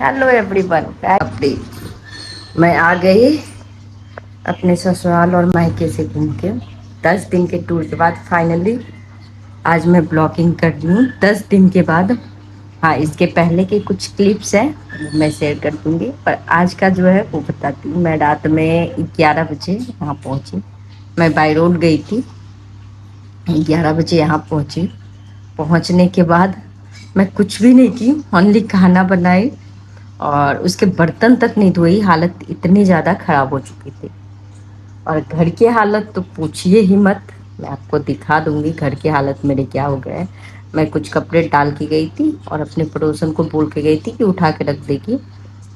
Hello everyone. अपनी मैं आ गई अपने ससुराल और मायके से घूम के 10 दिन के टूर के बाद फाइनली आज मैं ब्लॉगिंग कर रही हूँ 10 दिन के बाद। हाँ, इसके पहले के कुछ क्लिप्स हैं वो मैं शेयर कर दूंगी, पर आज का जो है वो बताती हूँ। मैं रात में 11 बजे यहाँ पहुँची। मैं बाई रोड गई थी, 11 बजे यहाँ पहुँची। पहुँचने के बाद मैं कुछ भी नहीं की, ओनली खाना बनाई और उसके बर्तन तक नहीं धोई। हालत इतनी ज़्यादा ख़राब हो चुकी थी। और घर की हालत तो पूछिए ही मत। मैं आपको दिखा दूंगी घर की हालत मेरे क्या हो गया है। मैं कुछ कपड़े डाल के गई थी और अपने पड़ोसन को बोल के गई थी कि उठा के रख देगी,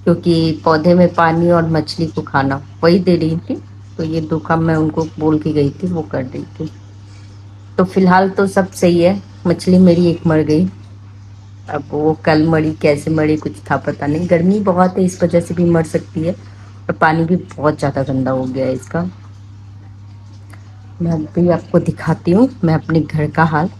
क्योंकि पौधे में पानी और मछली को खाना वही दे रही थी। तो ये दो काम मैं उनको बोल के गई थी, वो कर रही थी। तो फिलहाल तो सब सही है। मछली मेरी एक मर गई। अब वो कल मरी, कैसे मरी कुछ था पता नहीं। गर्मी बहुत है, इस वजह से भी मर सकती है। और पानी भी बहुत ज़्यादा गंदा हो गया है इसका। मैं भी आपको दिखाती हूँ मैं अपने घर का हाल।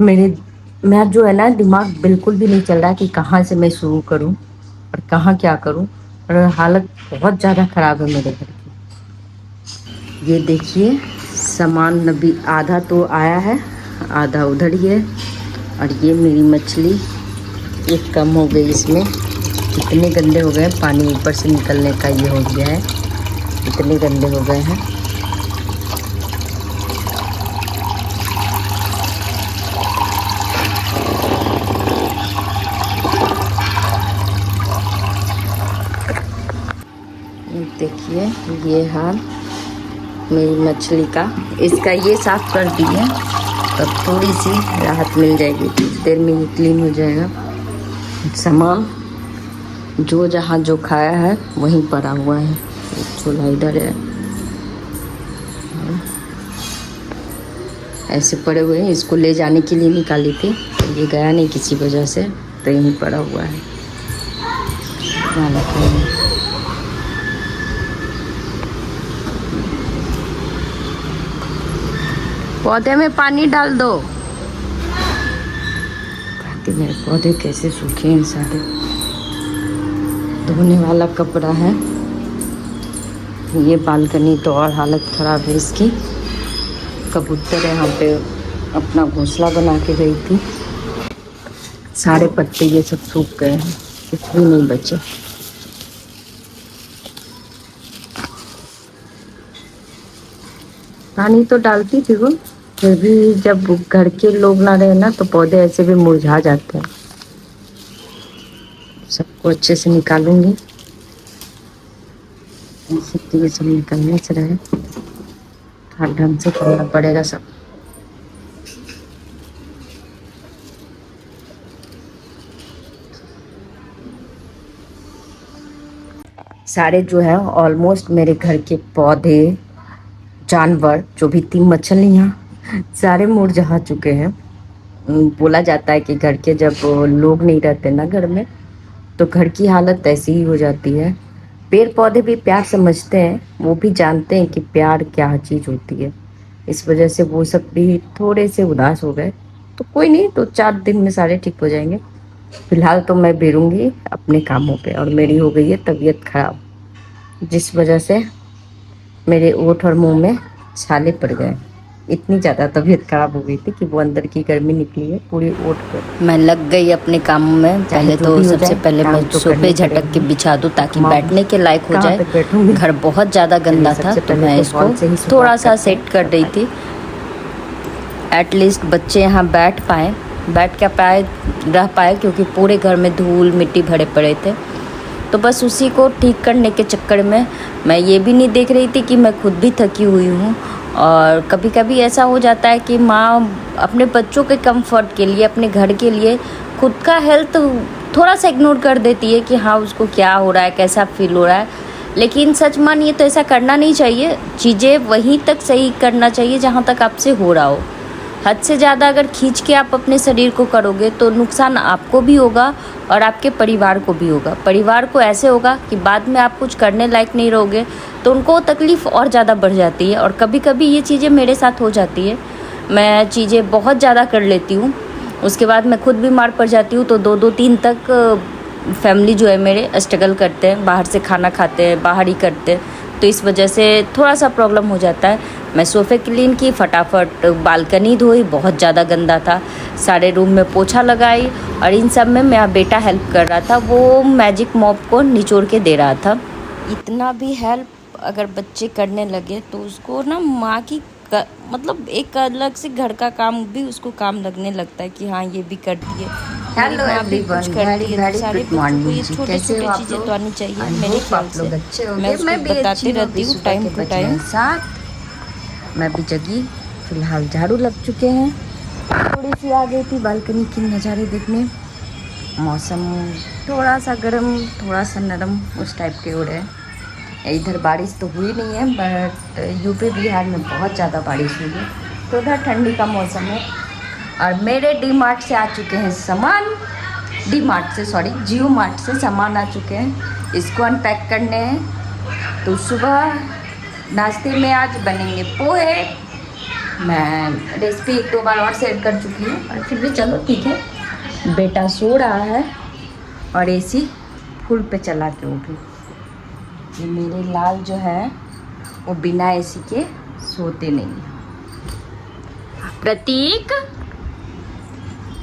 मेरे मैं जो है ना, दिमाग बिल्कुल भी नहीं चल रहा कि कहाँ से मैं शुरू करूँ और कहाँ क्या करूँ। और हालत बहुत ज़्यादा ख़राब है मेरे घर की। ये देखिए, सामान अभी आधा तो आया है, आधा उधर ही है। और ये मेरी मछली ये कम हो गई, इसमें इतने गंदे हो गए, पानी ऊपर से निकलने का ये हो गया है, इतने गंदे हो गए हैं। देखिए ये हाल मेरी मछली का। इसका ये साफ कर दिए तो थोड़ी सी राहत मिल जाएगी, कुछ देर में ये क्लीन हो जाएगा। सामान जो जहाँ जो खाया है वहीं पड़ा हुआ है। चूल्हा इधर है, ऐसे पड़े हुए हैं। इसको ले जाने के लिए निकाली थी, तो ये गया नहीं किसी वजह से, तो यहीं पड़ा हुआ है। पौधे में पानी डाल दो ताकि मेरे पौधे कैसे सूखे हैं सारे। धोने वाला कपड़ा है। ये बालकनी तो और हालत ख़राब है इसकी। कबूतर यहाँ पे अपना घोंसला बना के गई थी। सारे पत्ते ये सब सूख गए हैं, कुछ भी नहीं बचे। पानी तो डालती थी वो, फिर भी जब घर के लोग ना रहे ना तो पौधे ऐसे भी मुरझा जाते हैं। सबको अच्छे से निकालूंगी, ऐसे तो ये सब निकलने से रहे। हर ढंग से करना पड़ेगा सब। सारे जो है ऑलमोस्ट मेरे घर के पौधे, जानवर जो भी थी, मछलियाँ सारे मुरझा चुके हैं। बोला जाता है कि घर के जब लोग नहीं रहते ना घर में, तो घर की हालत ऐसी ही हो जाती है। पेड़ पौधे भी प्यार समझते हैं, वो भी जानते हैं कि प्यार क्या चीज़ होती है। इस वजह से वो सब भी थोड़े से उदास हो गए। तो कोई नहीं, तो 4 दिन में सारे ठीक हो जाएंगे। फिलहाल तो मैं बेरूंगी अपने कामों पे। और मेरी हो गई है तबीयत खराब, जिस वजह से मेरे ओठ और मुंह में छाले पड़ गए। इतनी ज़्यादा तबीयत खराब हो गई थी कि वो अंदर की गर्मी निकली है पूरी ओठ पर। मैं लग गई अपने कामों में। पहले तो सबसे पहले मैं सोफे झटक के बिछा दूँ ताकि बैठने के लायक हो जाए। घर बहुत ज़्यादा गंदा था, तो मैं इसको थोड़ा सा सेट कर रही थी। एटलीस्ट बच्चे यहाँ बैठ रह पाए, क्योंकि पूरे घर में धूल मिट्टी भरे पड़े थे। तो बस उसी को ठीक करने के चक्कर में मैं ये भी नहीं देख रही थी कि मैं खुद भी थकी हुई हूँ। और कभी कभी ऐसा हो जाता है कि माँ अपने बच्चों के कंफर्ट के लिए, अपने घर के लिए खुद का हेल्थ थोड़ा सा इग्नोर कर देती है कि हाँ उसको क्या हो रहा है, कैसा फील हो रहा है। लेकिन सच मानिए तो ऐसा करना नहीं चाहिए। चीज़ें वहीं तक सही करना चाहिए जहाँ तक आपसे हो रहा हो। हद से ज़्यादा अगर खींच के आप अपने शरीर को करोगे तो नुकसान आपको भी होगा और आपके परिवार को भी होगा। परिवार को ऐसे होगा कि बाद में आप कुछ करने लायक नहीं रहोगे, तो उनको तकलीफ़ और ज़्यादा बढ़ जाती है। और कभी कभी ये चीज़ें मेरे साथ हो जाती है। मैं चीज़ें बहुत ज़्यादा कर लेती हूँ, उसके बाद मैं खुद बीमार पड़ जाती हूँ। तो 2-2 दिन तक फैमिली जो है मेरे स्ट्रगल करते हैं, बाहर से खाना खाते हैं, बाहर ही करते हैं, तो इस वजह से थोड़ा सा प्रॉब्लम हो जाता है। मैं सोफ़े क्लीन की, फटाफट बालकनी धोई, बहुत ज़्यादा गंदा था, सारे रूम में पोछा लगाई, और इन सब में मेरा बेटा हेल्प कर रहा था, वो मैजिक मॉप को निचोड़ के दे रहा था। इतना भी हेल्प अगर बच्चे करने लगे तो उसको ना माँ की मतलब एक अलग से घर का काम भी उसको काम लगने लगता है कि हाँ ये भी करती है। Hello everyone, very very good morning जी। कैसे हो आप लोग? तो आनी चाहिए आई मेरे होप ख्याल आप लोग से। अच्छे मैं होंगे। मैं उसको भी बताती अच्छी हूँ। रहती अभी हूँ सुबह टाइम के टू बज टाइम। रहे 7। मैं भी जगी, फिलहाल झाड़ू लग चुके हैं। थोड़ी सी आ गई थी बालकनी की नज़ारे देखने। मौसम थोड़ा सा गर्म, थोड़ा सा नरम, उस टाइप के हो रहे हैं। इधर बारिश तो हुई नहीं है, बट यूपी बिहार में बहुत ज़्यादा बारिश हुई है, तो उधर ठंडी का मौसम है। और मेरे डी मार्ट से आ चुके हैं सामान, डी मार्ट से सॉरी जियो मार्ट से सामान आ चुके हैं, इसको अनपैक करने हैं। तो सुबह नाश्ते में आज बनेंगे पोहे। मैं रेसिपी 1-2 बार और शेयर कर चुकी हूँ, और फिर भी चलो ठीक है। बेटा सो रहा है और एसी फुल पे चला के उठी। ये मेरे लाल जो है वो बिना एसी के सोते नहीं। प्रतीक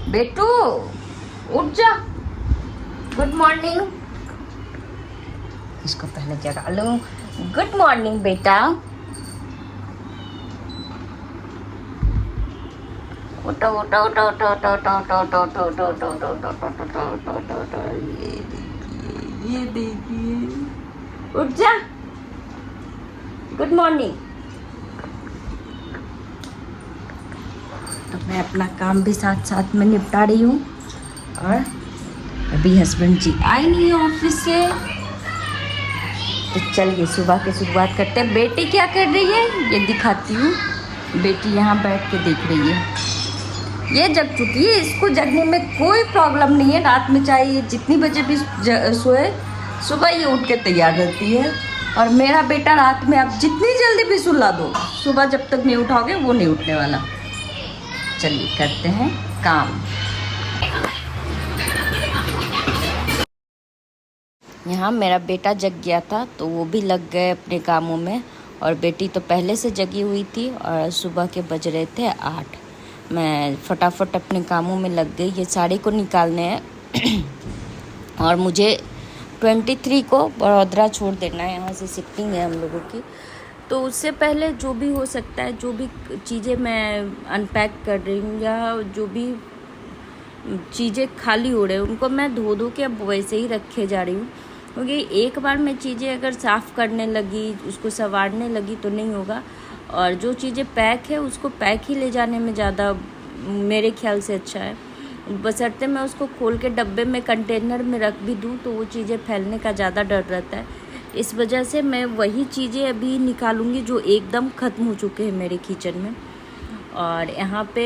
बेटू उठ जा, गुड मॉर्निंग। इसको पहले जगा लूं। गुड मॉर्निंग बेटा, उठो उठो उठो उठो उठो उठो उठो उठो उठो उठो उठो उठो उठो उठो उठो उठो उठो उठो। ये देखिए, उठ जा, गुड मॉर्निंग। तो मैं अपना काम भी साथ साथ में निपटा रही हूँ, और अभी हस्बैंड जी आए नहीं है ऑफिस से, तो चलिए सुबह की शुरुआत करते हैं। बेटी क्या कर रही है ये दिखाती हूँ। बेटी यहाँ बैठ के देख रही है, ये जग चुकी है, इसको जगने में कोई प्रॉब्लम नहीं है। रात में चाहे ये जितनी बजे भी सोए, सुबह ये उठ के तैयार रहती है। और मेरा बेटा रात में आप जितनी जल्दी भी सुला दो, सुबह जब तक नहीं उठाओगे वो नहीं उठने वाला। चलिए करते हैं काम। यहाँ मेरा बेटा जग गया था, तो वो भी लग गए अपने कामों में, और बेटी तो पहले से जगी हुई थी, और सुबह के बज रहे थे 8। मैं फटाफट अपने कामों में लग गई। ये साड़ी को निकालने हैं और मुझे 23 को बड़ौदा छोड़ देना है, यहाँ से शिफ्टिंग है हम लोगों की। तो उससे पहले जो भी हो सकता है, जो भी चीज़ें मैं अनपैक कर रही हूँ, या जो भी चीज़ें खाली हो रहे हैं, उनको मैं धो के अब वैसे ही रखे जा रही हूँ, क्योंकि एक बार मैं चीज़ें अगर साफ़ करने लगी, उसको संवारने लगी तो नहीं होगा। और जो चीज़ें पैक है उसको पैक ही ले जाने में ज़्यादा मेरे ख्याल से अच्छा है, बशर्ते मैं उसको खोल के डब्बे में कंटेनर में रख भी दूँ तो वो चीज़ें फैलने का ज़्यादा डर रहता है। इस वजह से मैं वही चीज़ें अभी निकालूंगी जो एकदम ख़त्म हो चुके हैं मेरे किचन में। और यहाँ पे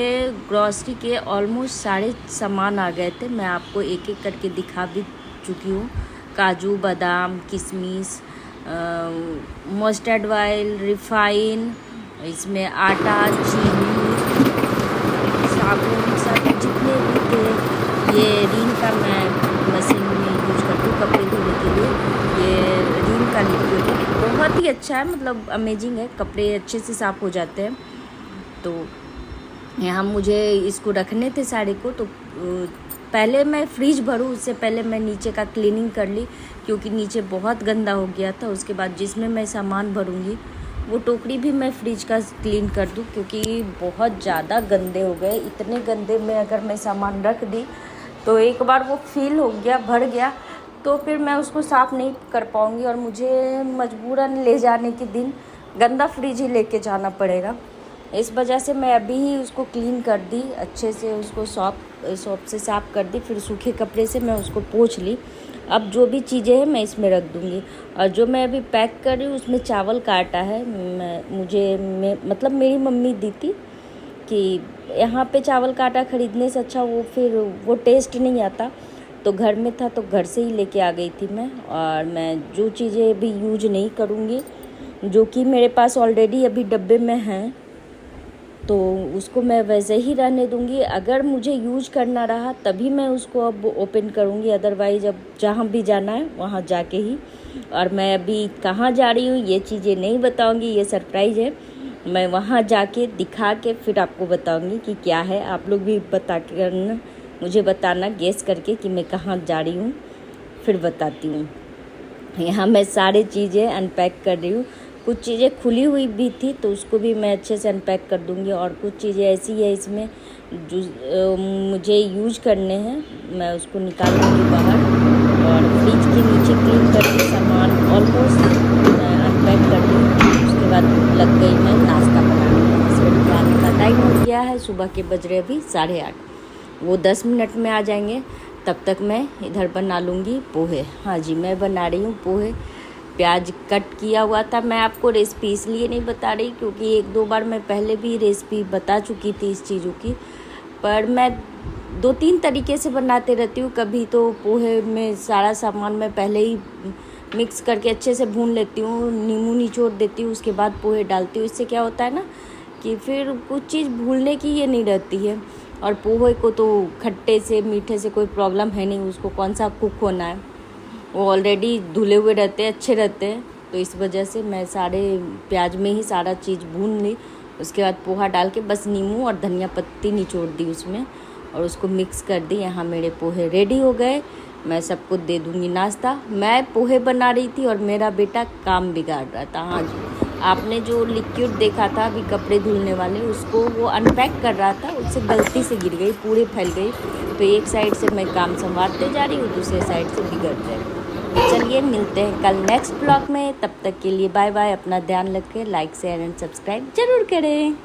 ग्रॉसरी के ऑलमोस्ट सारे सामान आ गए थे, मैं आपको एक एक करके दिखा भी चुकी हूँ। काजू, बादाम, किशमिश, मस्टर्ड ऑयल, रिफाइन, इसमें आटा, चीनी, साबुन, सब जितने भी थे। ये रीन का मैं मशीन में यूज करती हूँ कपड़े धोने के लिए। ये रीन का लिक्विड है, बहुत ही अच्छा है, मतलब अमेजिंग है, कपड़े अच्छे से साफ़ हो जाते हैं। तो यहाँ मुझे इसको रखने थे साड़ी को, तो पहले मैं फ्रिज भरूँ उससे पहले मैं नीचे का क्लीनिंग कर ली, क्योंकि नीचे बहुत गंदा हो गया था। उसके बाद जिसमें मैं सामान भरूँगी वो टोकरी भी मैं फ्रिज का क्लीन कर दूँ, क्योंकि बहुत ज़्यादा गंदे हो गए। इतने गंदे में अगर मैं सामान रख दी तो एक बार वो फील हो गया, भर गया, तो फिर मैं उसको साफ़ नहीं कर पाऊँगी, और मुझे मजबूरन ले जाने के दिन गंदा फ्रिज ही लेके जाना पड़ेगा। इस वजह से मैं अभी ही उसको क्लीन कर दी, अच्छे से उसको सॉप से साफ़ कर दी, फिर सूखे कपड़े से मैं उसको पोंछ ली। अब जो भी चीज़ें हैं मैं इसमें रख दूँगी। और जो मैं अभी पैक कर रही हूँ उसमें चावल का आटा है। मतलब मेरी मम्मी दी थी कि यहाँ पे चावल का आटा ख़रीदने से अच्छा वो टेस्ट नहीं आता, तो घर में था तो घर से ही लेके आ गई थी मैं। और मैं जो चीज़ें अभी यूज नहीं करूँगी, जो कि मेरे पास ऑलरेडी अभी डब्बे में हैं, तो उसको मैं वैसे ही रहने दूंगी। अगर मुझे यूज करना रहा तभी मैं उसको अब ओपन करूंगी, अदरवाइज अब जहाँ भी जाना है वहाँ जाके ही। और मैं अभी कहाँ जा रही हूँ ये चीज़ें नहीं बताऊंगी, ये सरप्राइज़ है। मैं वहाँ जाके दिखा के फिर आपको बताऊंगी कि क्या है। आप लोग भी बता कर मुझे बताना गेस करके कि मैं कहाँ जा रही हूँ, फिर बताती हूँ। यहाँ मैं सारी चीज़ें अनपैक कर रही हूँ। कुछ चीज़ें खुली हुई भी थी तो उसको भी मैं अच्छे से अनपैक कर दूँगी, और कुछ चीज़ें ऐसी है इसमें जो मुझे यूज करने हैं, मैं उसको निकाल दूँगी बाहर। और फ्रिज के नीचे क्लीन करके सामान ऑलमोस्ट मैं अनपैक कर दी। उसके बाद लग गई मैं नाश्ता बनाने। हस्बैंड का आने का टाइम हो गया है, सुबह के बज रहे अभी 8:30। वो 10 मिनट में आ जाएंगे, तब तक मैं इधर बना लूँगी पोहे। हाँ जी, मैं बना रही हूँ पोहे। प्याज कट किया हुआ था। मैं आपको रेसिपी इसलिए नहीं बता रही क्योंकि 1-2 बार मैं पहले भी रेसिपी बता चुकी थी इस चीज़ों की, पर मैं 2-3 तरीके से बनाते रहती हूँ। कभी तो पोहे में सारा सामान मैं पहले ही मिक्स करके अच्छे से भून लेती हूँ, नींबू निचोड़ देती हूँ, उसके बाद पोहे डालती हूँ। इससे क्या होता है ना कि फिर कुछ चीज़ भूलने की ये नहीं रहती है। और पोहे को तो खट्टे से मीठे से कोई प्रॉब्लम है नहीं, उसको कौन सा कुक होना है, वो ऑलरेडी धुले हुए रहते हैं, अच्छे रहते हैं। तो इस वजह से मैं सारे प्याज में ही सारा चीज़ भून ली। उसके बाद पोहा डाल के बस नींबू और धनिया पत्ती निचोड़ दी उसमें और उसको मिक्स कर दी। यहाँ मेरे पोहे रेडी हो गए। मैं सबको दे दूँगी नाश्ता। मैं पोहे बना रही थी और मेरा बेटा काम बिगाड़ रहा था। हाँ जी, आपने जो लिक्विड देखा था अभी कपड़े धुलने वाले, उसको वो अनपैक कर रहा था, उससे गलती से गिर गई, पूरे फैल गई। तो एक साइड से मैं काम संभालते जा रही हूँ, दूसरे साइड से बिगड़ रहे। तो चलिए मिलते हैं कल नेक्स्ट ब्लॉग में। तब तक के लिए बाय बाय। अपना ध्यान रखें, लाइक शेयर एंड सब्सक्राइब जरूर करें।